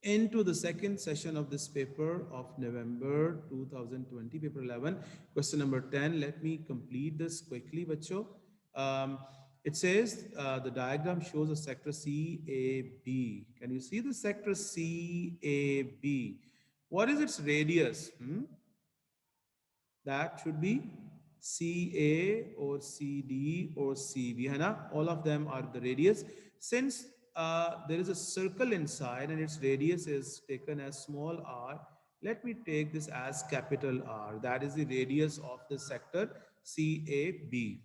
into the second session of this paper of November 2020, paper 11, question number 10. Let me complete this quickly, bacho. Um, it says the diagram shows a sector CAB. Can you see the sector CAB? What is its radius? That should be CA or CD or CB. है ना? All of them are the radius. Since there is a circle inside and its radius is taken as small r, let me take this as capital R. That is the radius of the sector CAB.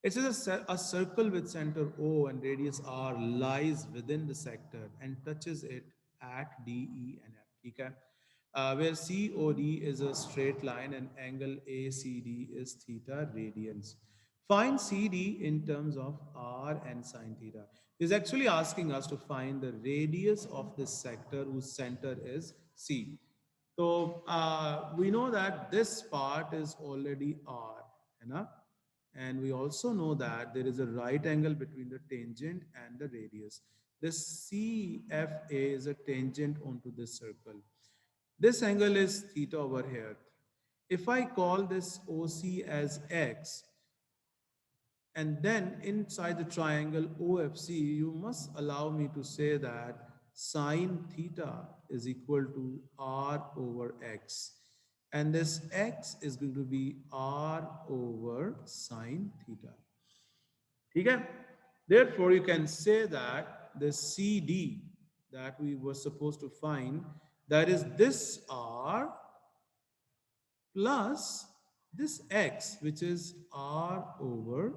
It says a circle with center O and radius R lies within the sector and touches it at D, E, and F. Okay? Where COD is a straight line and angle ACD is theta radians. Find CD in terms of R and sine theta. Is actually asking us to find the radius of this sector whose center is C. So we know that this part is already R. है and we also know that there is a right angle between the tangent and the radius. This CFA is a tangent onto this circle. This angle is theta over here. If I call this OC as X, and then inside the triangle OFC, you must allow me to say that sine theta is equal to R over X. And this X is going to be R over sine theta. Okay? Therefore, you can say that the CD that we were supposed to find, that is this R plus this X, which is R over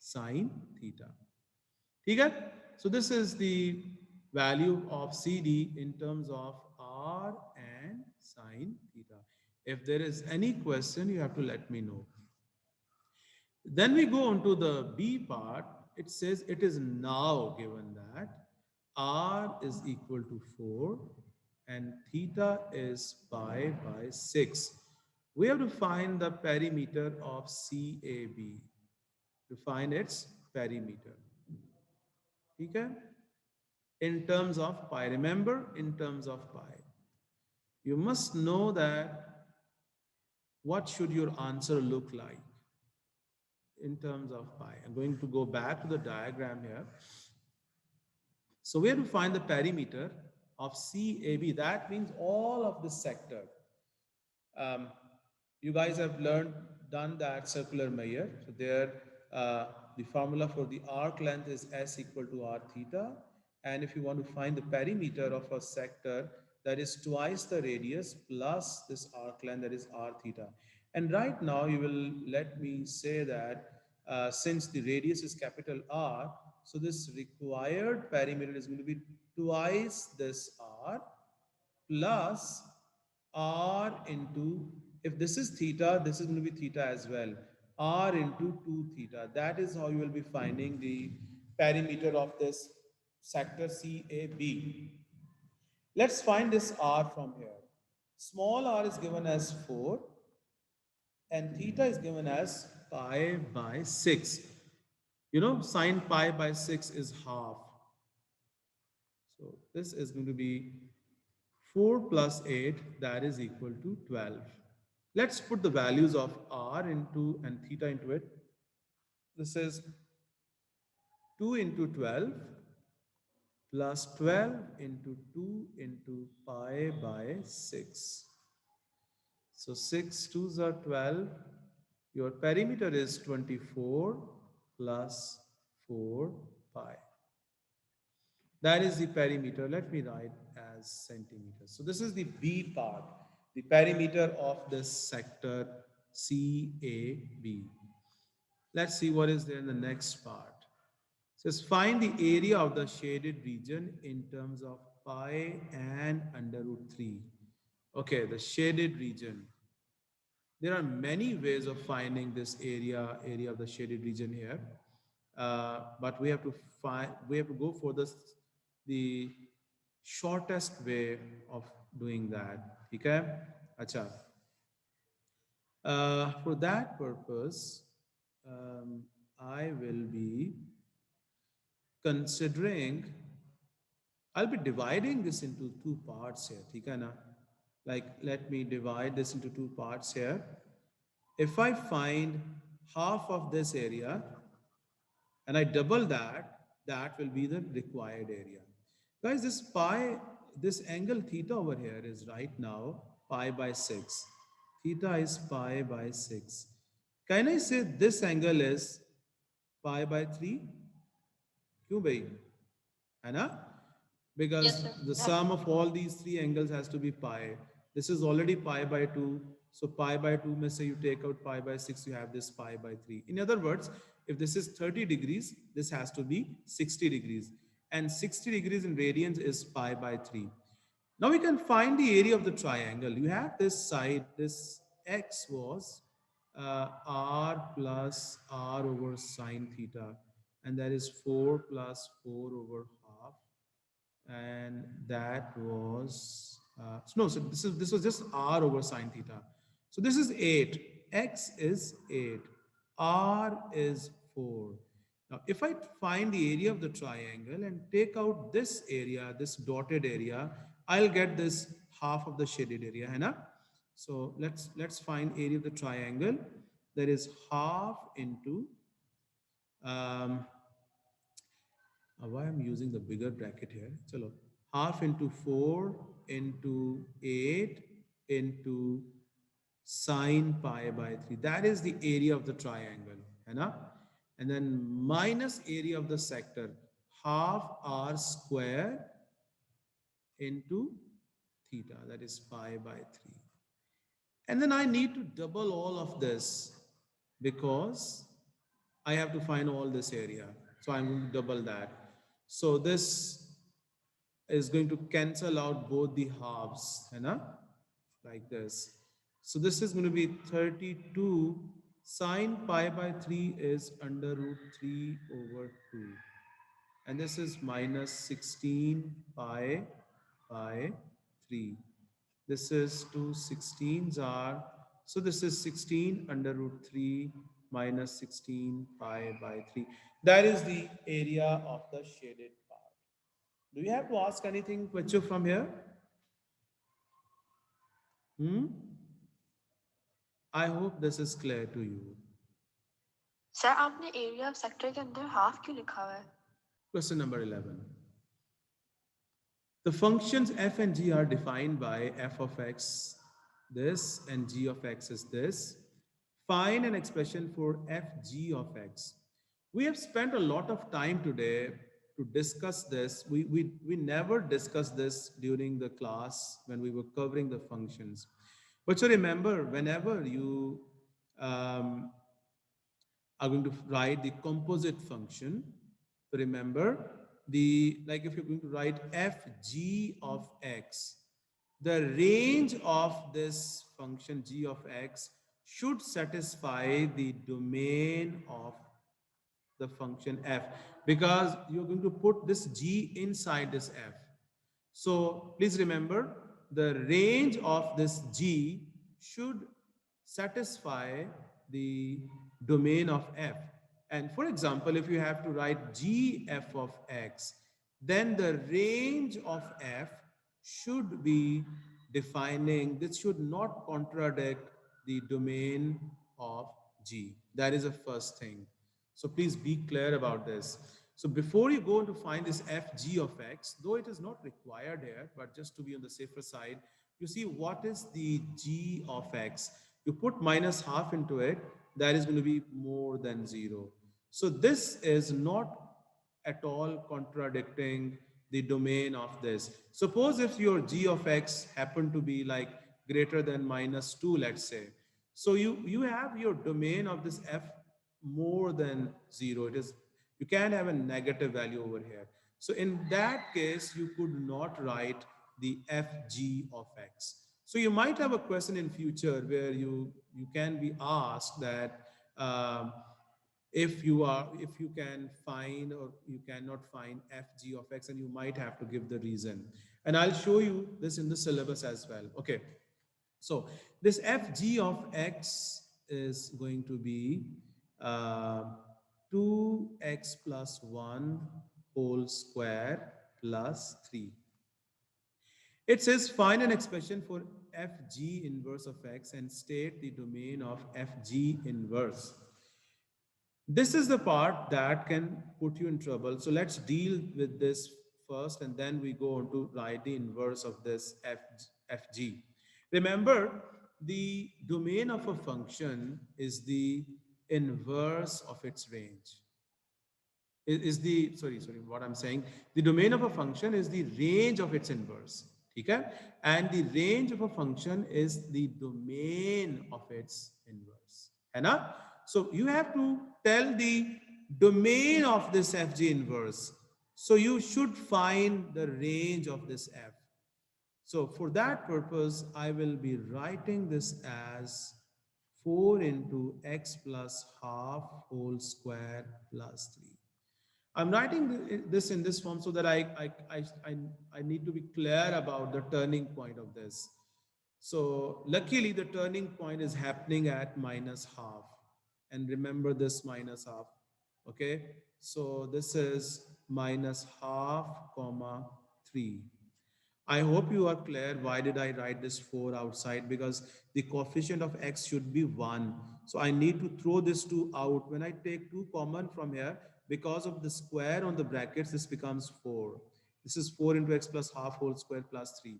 sine theta. Okay? So this is the value of CD in terms of R and sine theta. If there is any question, you have to let me know. Then we go on to the B part. It says it is now given that R is equal to 4 and theta is pi by 6. We have to find the perimeter of CAB, to find its perimeter. Okay? In terms of pi. Remember, in terms of pi. You must know that what should your answer look like in terms of pi. I'm going to go back to the diagram here. So we have to find the perimeter of CAB. That means all of this sector. Um, you guys have done that circular measure. So there, the formula for the arc length is S equal to R theta. And if you want to find the perimeter of a sector, that is twice the radius plus this arc length, that is R theta. And right now, you will let me say that since the radius is capital R, so this required perimeter is going to be twice this R plus R into, if this is theta, this is going to be theta as well. R into 2 theta. That is how you will be finding the perimeter of this sector CAB. Let's find this R from here. Small r is given as 4 and theta is given as pi by 6. You know, sine pi by 6 is half. So this is going to be 4 plus 8, that is equal to 12. Let's put the values of r into and theta into it. This is 2 into 12 plus 12 into 2 into pi by 6. So 6 2s are 12. Your perimeter is 24 plus 4 pi. That is the perimeter. Let me write as centimeters. So this is the B part, the perimeter of this sector CAB. Let's see what is there in the next part. It says find the area of the shaded region in terms of pi and under root 3. Okay, the shaded region. There are many ways of finding this area of the shaded region here. But we have to go for the shortest way of doing that. Okay? Acha. For that purpose, I will be considering I'll be dividing this into two parts here. ठीक है ना? Like, let me divide this into two parts here. If I find half of this area and I double that, that will be the required area. Guys, this pi, this angle theta over here is right now pi by 6. Theta is pi by 6. Can I say this angle is pi by 3? क्यों भाई? है ना? Because Yes, sir. the Yeah. sum of all these three angles has to be pi. This is already pi by 2. So pi by 2 may say you take out pi by 6, you have this pi by 3. In other words, if this is 30 degrees, this has to be 60 degrees. And 60 degrees in radians is pi by 3. Now we can find the area of the triangle. You have this side, this x was r plus r over sine theta. And that is 4 plus 4 over half, and that was no, so this was just r over sine theta. So this is 8, x is 8, r is 4. Now if I find the area of the triangle and take out this area, this dotted area, I'll get this half of the shaded area, है ना? So let's find area of the triangle. That is half into um, why I'm using the bigger bracket here. Chalo. Half into 4 into 8 into sine pi by 3. That is the area of the triangle. है ना? And then minus area of the sector. Half r square into theta. That is pi by 3. And then I need to double all of this because I have to find all this area. So I'm going to double that. So this is going to cancel out both the halves, है ना? Like this. So this is going to be 32. Sine pi by 3 is under root 3 over 2. And this is minus 16 pi by 3. This is 2 16s are, so this is 16 under root 3 minus 16 pi by 3. That is the area of the shaded part. Do you have to ask anything, Kwechu, from here? Hmm? I hope this is clear to you. Sir आपने area of sector के अंदर half क्यों लिखा हुआ है? Question number 11. The functions f and g are defined by f of x, this, and g of x is this. Find an expression for fg of x. We have spent a lot of time today to discuss this. We never discussed this during the class when we were covering the functions. But you remember, whenever you um, are going to write the composite function, so remember, the like if you're going to write fg of x, the range of this function g of x should satisfy the domain of the function f, because you're going to put this g inside this f. So please remember, the range of this g should satisfy the domain of f. And for example, if you have to write g f of x, then the range of f should be defining, this should not contradict the domain of g. That is the first thing. So please be clear about this. So before you go to find this fg of x, though it is not required here, but just to be on the safer side, you see what is the g of x. You put minus half into it, that is going to be more than 0. So this is not at all contradicting the domain of this. Suppose if your g of x happen to be like greater than minus 2, let's say. So you have your domain of this f more than 0. It is, you can have a negative value over here. So in that case, you could not write the fg of x. So you might have a question in future where you can be asked that if you can find or you cannot find fg of x, and you might have to give the reason, and I'll show you this in the syllabus as well. Okay, so this fg of x is going to be uh, 2x plus 1 whole square plus 3. It says find an expression for fg inverse of x and state the domain of fg inverse. This is the part that can put you in trouble. So let's deal with this first and then we go on to write the inverse of this fg. Remember, the domain of a function is the inverse of its range. Is the, sorry, what I'm saying, the domain of a function is the range of its inverse. Okay? And the range of a function is the domain of its inverse. Hai. So you have to tell the domain of this fg inverse. So you should find the range of this f. So for that purpose, I will be writing this as 4 into x plus half whole square plus 3. I'm writing this in this form so that I need to be clear about the turning point of this. So luckily the turning point is happening at minus half. And remember this minus half. Okay. So this is minus half comma 3. I hope you are clear. Why did I write this 4 outside? Because the coefficient of x should be 1. So I need to throw this 2 out. When I take 2 common from here, because of the square on the brackets, this becomes 4. This is 4 into x plus half whole square plus 3.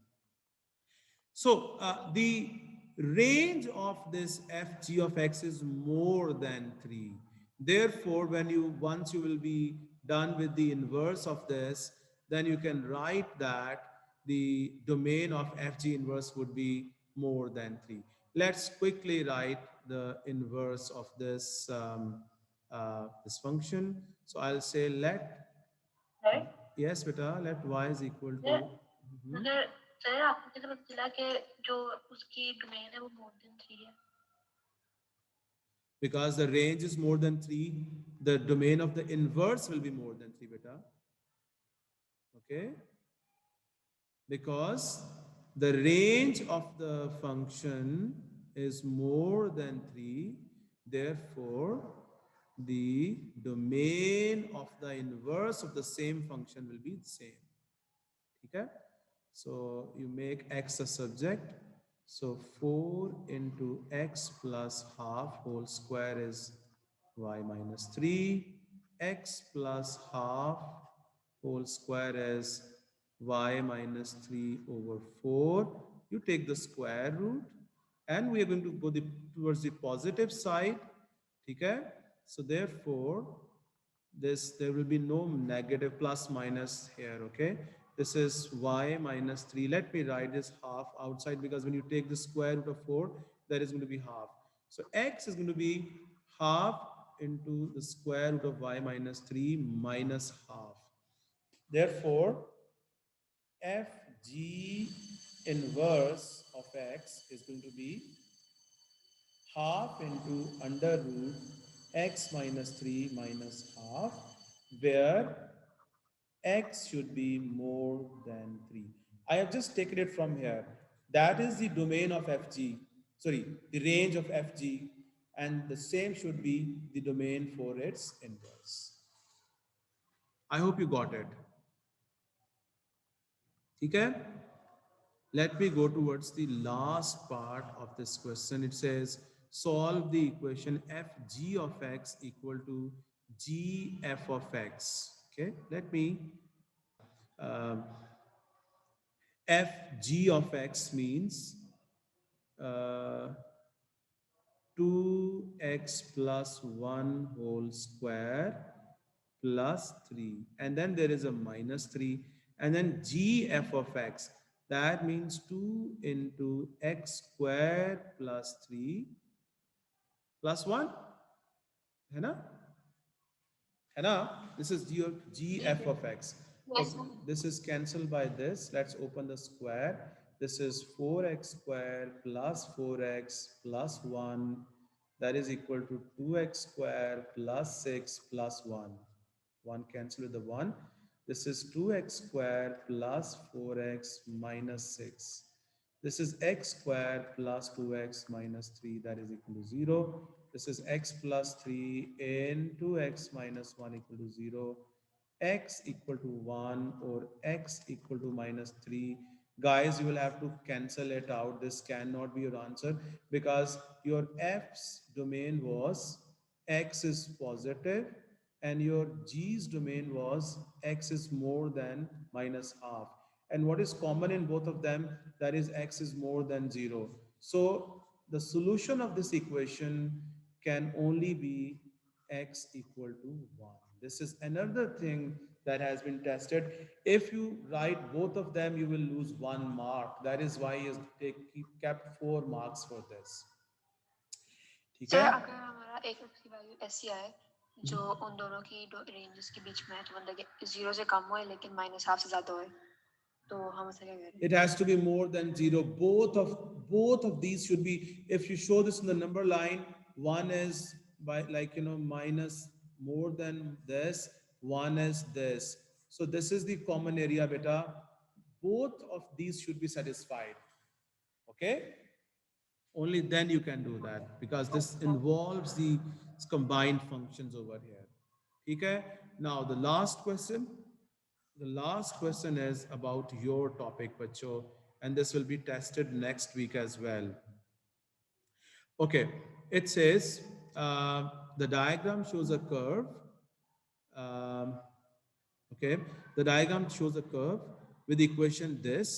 So the range of this fg of x is more than 3. Therefore, once you will be done with the inverse of this, then you can write that the domain of fg inverse would be more than 3. Let's quickly write the inverse of this this function. So I'll say let, Right? yes beta, let y is equal to मतलब sir आपको कैसे पता चला कि जो उसकी domain है वो मोर देन 3 है? because the range is more than 3, the domain of the inverse will be more than 3 beta. Okay, because the range of the function is more than 3, therefore the domain of the inverse of the same function will be the same. Okay, so you make x a subject. So 4 into x plus half whole square is y minus 3. X plus half whole square is y minus 3 over 4. You take the square root and we are going to go towards the positive side. Okay, so therefore there will be no negative plus minus here. Okay, this is y minus 3. Let me write this half outside because when you take the square root of 4, that is going to be half. So x is going to be half into the square root of y minus 3 minus half. Therefore fg inverse of x is going to be half into under root x minus 3 minus half, where x should be more than 3. I have just taken it from here. That is the domain of fg, sorry, the range of fg, and the same should be the domain for its inverse. I hope you got it. Okay? Let me go towards the last part of this question. It says, solve the equation fg of x equal to gf of x. Okay, let me, fg of x means 2x plus 1 whole square plus 3, and then there is a minus 3, and then gf of x, that means 2 into x square plus 3 plus 1, है ना? है ना? This is your gf of x. Yes, Okay, this is cancelled by this. Let's open the square. This is 4x square plus 4x plus 1. That is equal to 2x square plus 6 plus 1. 1 cancel with the 1. This is 2x square plus 4x minus 6. This is x square plus 2x minus 3, that is equal to 0. This is x plus 3 into x minus 1 equal to 0. x equal to 1 or x equal to -3. Guys, you will have to cancel it out. This cannot be your answer because your f's domain was x is positive and your g's domain was x is more than minus half. And what is common in both of them? That is x is more than 0. So the solution of this equation can only be x equal to 1. This is another thing that has been tested. If you write both of them, you will lose 1 mark. That is why he has kept 4 marks for this. ठीक sir है? अगर हमारा एक x की value ऐसी आए जो उन दोनों की रेंजेस के बीच में है, तो मतलब 0 से कम हो लेकिन -1/2 से ज्यादा हो, तो हम ऐसा क्या करें? It has to be more than 0. Both of these should be. If you show this in the number line, one is by, like, minus more than this, one is this. So this is the common area, beta. Both of these should be satisfied. Okay, only then you can do that because this involves the combined functions over here. Okay, now the last question. The last question is about your topic, Pacho, and this will be tested next week as well. Okay, it says the diagram shows a curve. Um, okay, the diagram shows a curve with the equation this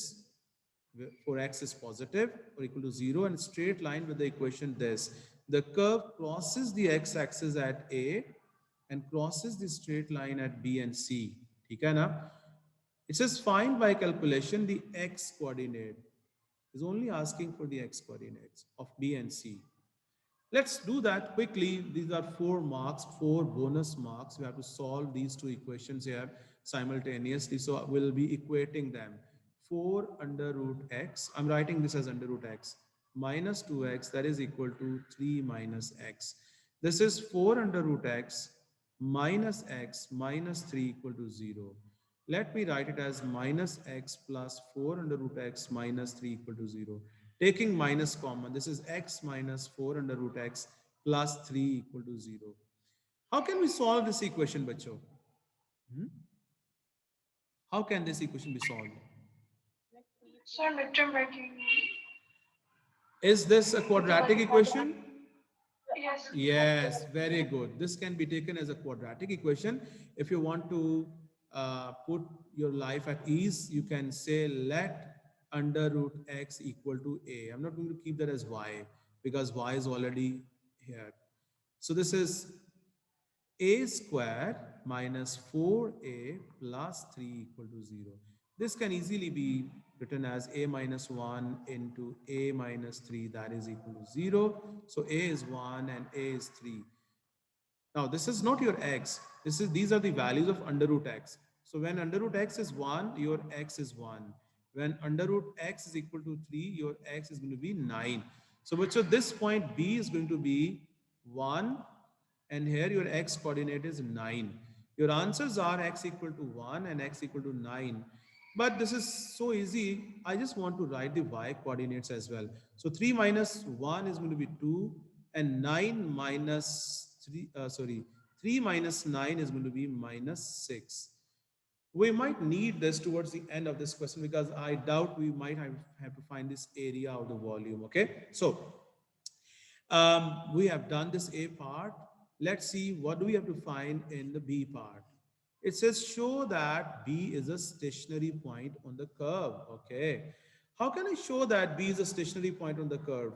for x is positive or equal to 0 and straight line with the equation this. The curve crosses the x-axis at A and crosses the straight line at B and C. ठीक है ना? It says find by calculation the x coordinate. Is only asking for the x coordinates of B and C. Let's do that quickly. These are 4 marks, 4 bonus marks. We have to solve these two equations here simultaneously. So we'll be equating them. 4 under root x. I'm writing this as under root x minus 2x, that is equal to 3 minus x. This is 4 under root x minus 3 equal to 0. Let me write it as minus x plus 4 under root x minus 3 equal to 0. Taking minus common, this is x minus 4 under root x plus 3 equal to 0. How can we solve this equation, bacho? How can this equation be solved? Sir, midterm ranking. Is this a quadratic equation? Yes. Yes, very good. This can be taken as a quadratic equation. If you want to put your life at ease, you can say let under root x equal to a. I'm not going to keep that as y because y is already here. So this is a squared minus 4a plus 3 equal to 0. This can easily be written as a minus 1 into a minus 3, that is equal to 0. So a is 1 and a is 3. Now this is not your x. These are the values of under root x. So when under root x is 1, your x is 1. When under root x is equal to 3, your x is going to be 9. So this point B is going to be 1 and here your x coordinate is 9. Your answers are x equal to 1 and x equal to 9. But this is so easy. I just want to write the y coordinates as well. So 3 minus 1 is going to be 2 and 9 minus 3 minus 9 is going to be minus 6. We might need this towards the end of this question because I doubt we might have to find this area of the volume. Okay, so we have done this A part. Let's see what do we have to find in the B part. It says show that B is a stationary point on the curve. Okay, how can I show that B is a stationary point on the curve?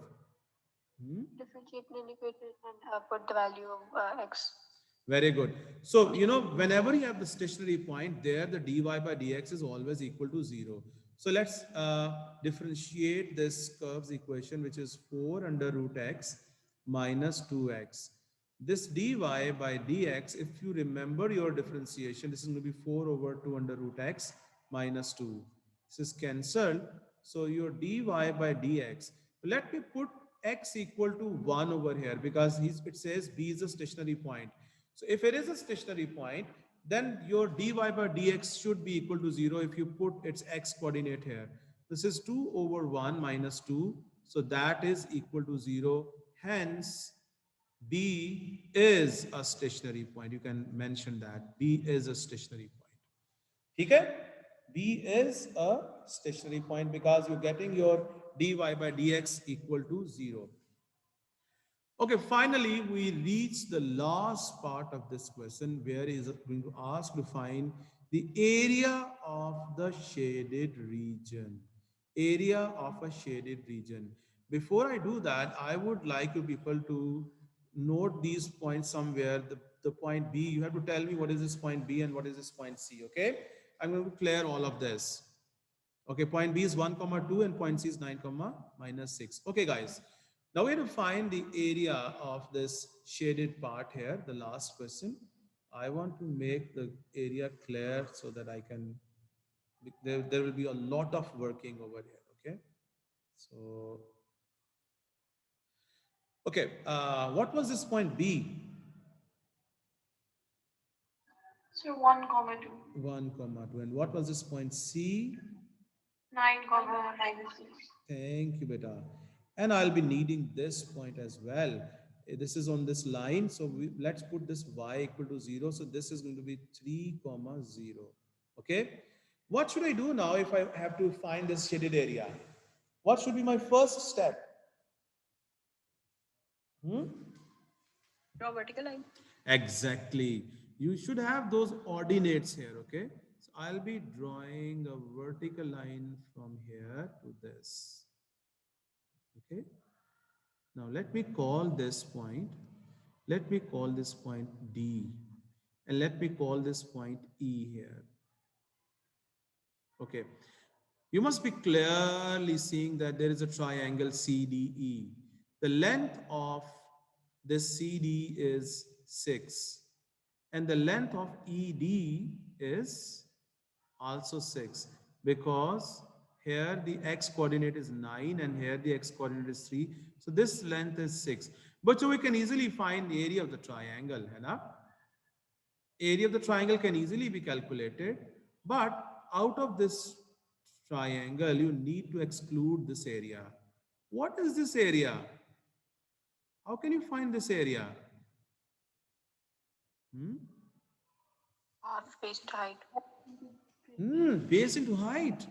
Differentiate and equate it and put the value of x. Very good. So, whenever you have the stationary point there, the dy by dx is always equal to 0. So let's differentiate this curve's equation, which is 4 under root x minus 2x. This dy by dx, if you remember your differentiation, this is going to be 4 over 2 under root x minus 2. This is cancelled. So your dy by dx, let me put x equal to 1 over here because it says B is a stationary point. So if it is a stationary point, then your dy by dx should be equal to 0 if you put its x coordinate here. This is 2 over 1 minus 2. So that is equal to 0. Hence, B is a stationary point. You can mention that B is a stationary point. ठीक है, B is a stationary point because you're getting your dy by dx equal to 0. Okay, finally, we reach the last part of this question where is going to ask to find the area of the shaded region. Area of a shaded region. Before I do that, I would like you people to note these points somewhere. The point B, you have to tell me what is this point B and what is this point C, okay? I'm going to clear all of this. Okay, point B is 1 comma 2 and point C is 9 comma minus 6. Okay, guys. Now we have to find the area of this shaded part here, the last question. I want to make the area clear so that I can, there will be a lot of working over here, okay? So, okay, what was this point B? So 1 comma 2. 1 comma 2. And what was this point C? 9 comma minus 6. Thank you, beta. And I'll be needing this point as well. This is on this line. So let's put this y equal to 0. So this is going to be 3 comma 0. Okay. What should I do now if I have to find this shaded area? What should be my first step? Draw vertical line. Exactly. You should have those ordinates here, okay? So I'll be drawing a vertical line from here to this. Okay. Now let me call this point, let me call this point D, and let me call this point E here. Okay. You must be clearly seeing that there is a triangle CDE. The length of this CD is 6, and the length of ED is also 6, because here the x coordinate is 9 and here the x coordinate is 3. So this length is 6. But so we can easily find the area of the triangle, है ना? Area of the triangle can easily be calculated, but out of this triangle, you need to exclude this area. What is this area? How can you find this area? Base into height. Base into height.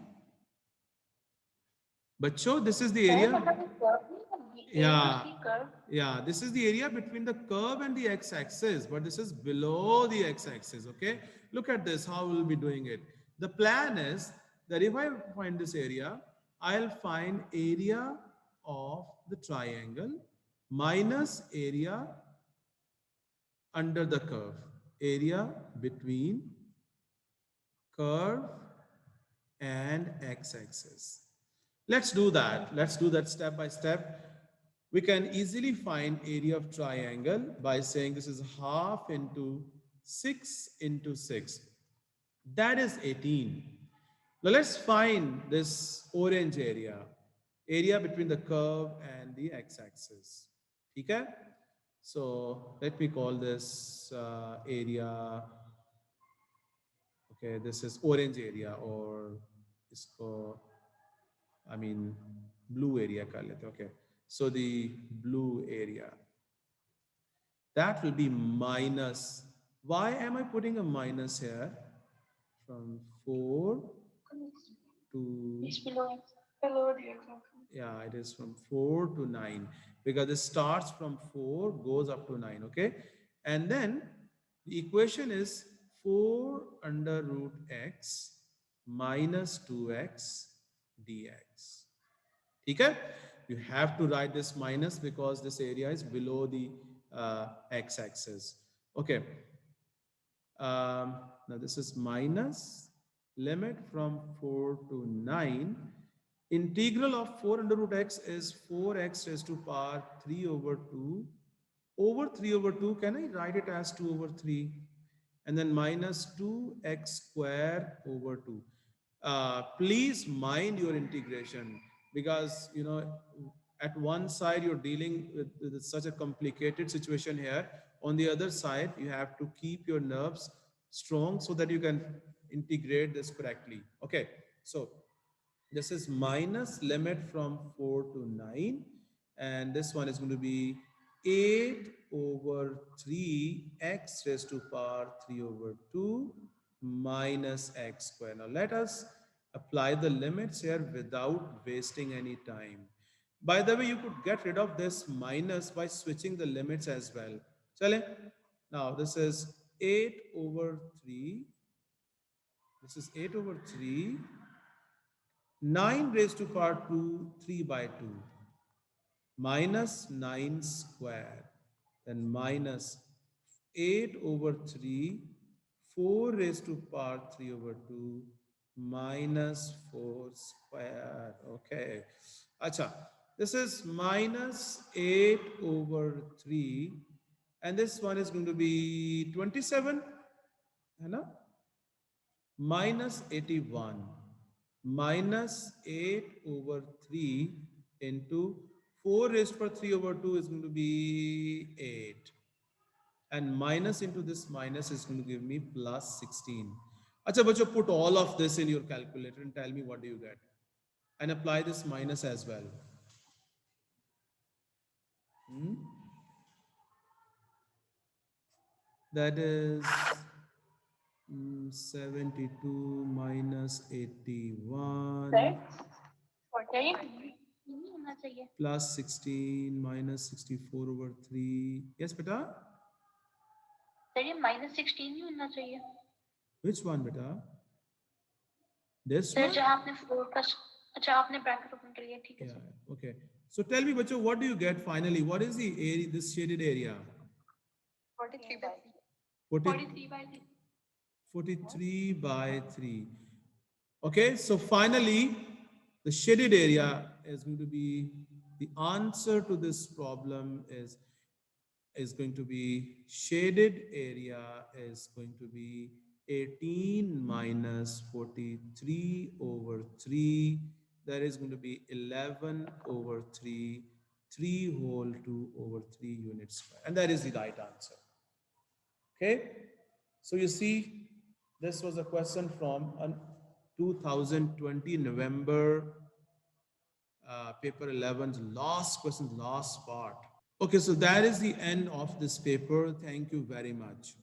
But so this is the area. Yeah, this is the area between the curve and the x-axis, but this is below the x-axis, okay? Look at this, how we'll be doing it. The plan is that if I find this area, I'll find area of the triangle minus area under the curve, area between curve and x-axis. Let's do that. Let's do that step by step. We can easily find area of triangle by saying this is half into 6 into 6. That is 18. Now let's find this orange area, area between the curve and the x-axis. Okay? So let me call this area, okay, this is orange area, or isko, I mean, blue area kar lete, okay. So the blue area, that will be minus. Why am I putting a minus here? From 4 to, It's below the x-axis. yeah, it is from 4 to 9, because it starts from 4, goes up to 9, okay? And then the equation is 4 under root x minus 2x dx. Okay? You have to write this minus because this area is below the x-axis. Okay. Now this is minus limit from 4 to 9. Integral of 4 under root x is 4x raised to power 3 over 2. Over 3 over 2, can I write it as 2 over 3? And then minus 2x square over 2. Please mind your integration, because you know at one side you're dealing with such a complicated situation here. On the other side, you have to keep your nerves strong so that you can integrate this correctly. Okay, so this is minus limit from 4 to 9, and this one is going to be 8 over 3 x raised to power 3 over 2 minus x square. Now let us apply the limits here without wasting any time. By the way, you could get rid of this minus by switching the limits as well. Chale? Now this is 8 over 3. This is 8 over 3. 9 raised to power 2, 3 by 2. Minus 9 square. Then minus 8 over 3, 4 raised to power 3 over 2, minus 4 square. Okay. Acha. This is minus 8 over 3. And this one is going to be 27. है ना? Minus 81. Minus 8 over 3 into 4 raised to 3 over 2 is going to be 8. And minus into this minus is going to give me plus 16. Acha, bacho, put all of this in your calculator and tell me what do you get. And apply this minus as well. That is 72 minus 81. Plus 16 minus 64 over 3. Yes, beta? Sir ये minus 16 ही होना चाहिए. Which one, beta? This sir one? जहाँ आपने 4 का अच्छा आपने bracket open कर लिया, ठीक है Yeah, sir. okay. So tell me, bacho, what do you get finally? What is the area, this shaded area? 43 by 43 by 3. 43 by 3. Okay, so finally, the shaded area is going to be, the answer to this problem is going to be, shaded area is going to be 18 minus 43 over 3. That is going to be 11 over 3, 3 whole 2 over 3 units square. And that is the right answer. Okay, so you see, this was a question from 2020 November paper 11's last question, last part. Okay, so that is the end of this paper. Thank you very much.